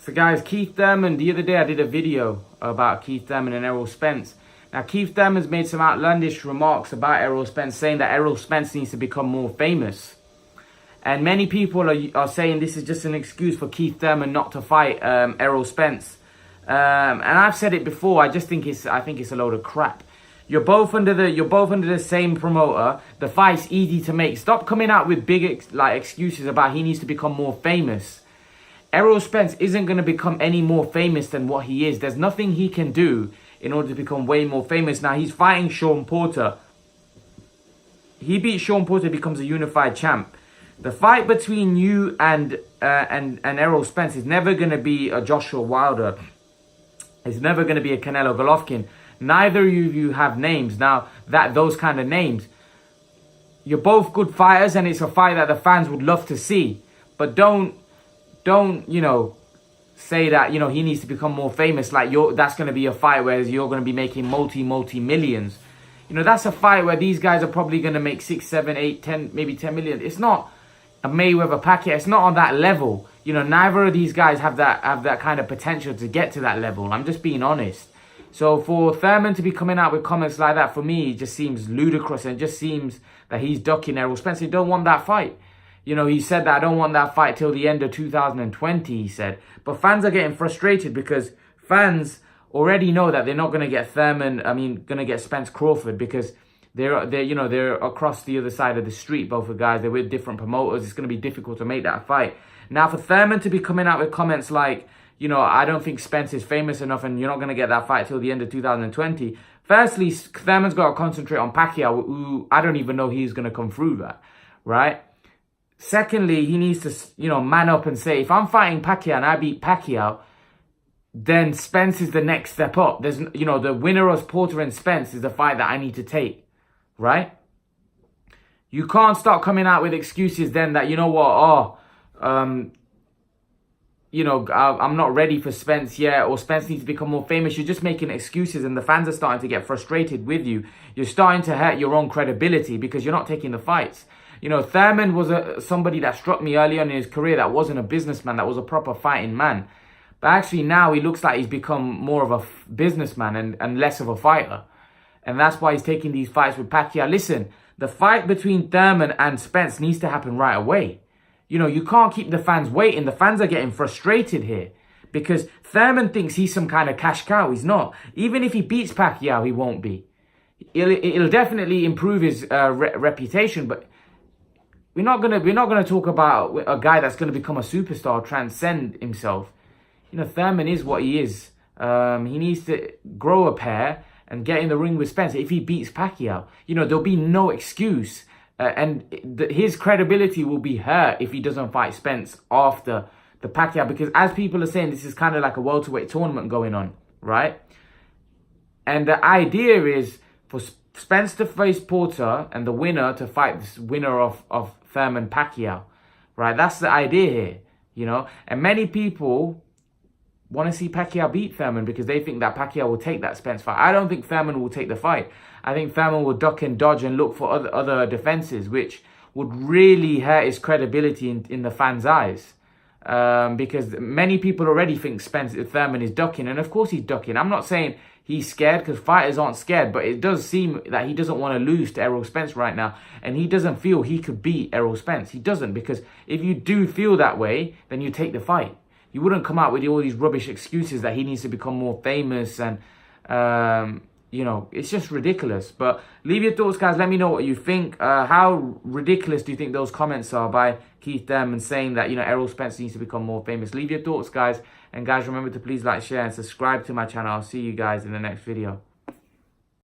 So guys, Keith Thurman, the other day I did a video about Keith Thurman and Errol Spence. Now Keith Thurman's made some outlandish remarks about Errol Spence, saying that Errol Spence needs to become more famous. And many people are saying this is just an excuse for Keith Thurman not to fight Errol Spence. And I've said it before, I think it's a load of crap. You're both under the same promoter. The fight's easy to make. Stop coming out with big excuses about he needs to become more famous. Errol Spence isn't going to become any more famous than what he is. There's nothing he can do in order to become way more famous. Now, he's fighting Sean Porter. He beats Sean Porter, becomes a unified champ. The fight between you and Errol Spence is never going to be a Joshua Wilder. It's never going to be a Canelo Golovkin. Neither of you have names. Now, those kind of names. You're both good fighters, and it's a fight that the fans would love to see. But don't say that, he needs to become more famous. Like that's going to be a fight where you're going to be making multi millions. That's a fight where these guys are probably going to make 6, 7, 8, 10, maybe 10 million. It's not a Mayweather Pacquiao. It's not on that level. Neither of these guys have that kind of potential to get to that level. I'm just being honest. So for Thurman to be coming out with comments like that, for me, it just seems ludicrous, and it just seems that he's ducking Errol Spence. He don't want that fight. He said that I don't want that fight till the end of 2020, he said. But fans are getting frustrated because fans already know that they're not going to get going to get Spence Crawford, because they're across the other side of the street, both the guys. They're with different promoters. It's going to be difficult to make that fight. Now, for Thurman to be coming out with comments like, I don't think Spence is famous enough and you're not going to get that fight till the end of 2020. Firstly, Thurman's got to concentrate on Pacquiao, who I don't even know he's going to come through that, right? Secondly, he needs to, man up and say, if I'm fighting Pacquiao and I beat Pacquiao, then Spence is the next step up. There's, the winner of Porter and Spence is the fight that I need to take, right? You can't start coming out with excuses then that, I'm not ready for Spence yet, or Spence needs to become more famous. You're just making excuses, and the fans are starting to get frustrated with you. You're starting to hurt your own credibility because you're not taking the fights. Thurman was somebody that struck me early on in his career that wasn't a businessman, that was a proper fighting man. But actually now he looks like he's become more of a businessman and less of a fighter. And that's why he's taking these fights with Pacquiao. Listen, the fight between Thurman and Spence needs to happen right away. You can't keep the fans waiting. The fans are getting frustrated here because Thurman thinks he's some kind of cash cow. He's not. Even if he beats Pacquiao, he won't be. It'll definitely improve his reputation, but we're not gonna talk about a guy that's gonna become a superstar, transcend himself. Thurman is what he is. He needs to grow a pair and get in the ring with Spence. If he beats Pacquiao, there'll be no excuse. His credibility will be hurt if he doesn't fight Spence after the Pacquiao, because as people are saying, this is kind of like a welterweight tournament going on, right? And the idea is for Spence to face Porter and the winner to fight this winner of Thurman Pacquiao, right? That's the idea here, And many people want to see Pacquiao beat Thurman because they think that Pacquiao will take that Spence fight. I don't think Thurman will take the fight. I think Thurman will duck and dodge and look for other defenses, which would really hurt his credibility in the fans' eyes. Because many people already think Thurman is ducking, and of course he's ducking. I'm not saying he's scared, because fighters aren't scared, but it does seem that he doesn't want to lose to Errol Spence right now, and he doesn't feel he could beat Errol Spence. He doesn't, because if you do feel that way, then you take the fight. You wouldn't come out with all these rubbish excuses that he needs to become more famous and, it's just ridiculous. But leave your thoughts, guys. Let me know what you think. How ridiculous do you think those comments are by Keith Thurman saying that, Errol Spence needs to become more famous? Leave your thoughts, guys. And guys, remember to please like, share, and subscribe to my channel. I'll see you guys in the next video.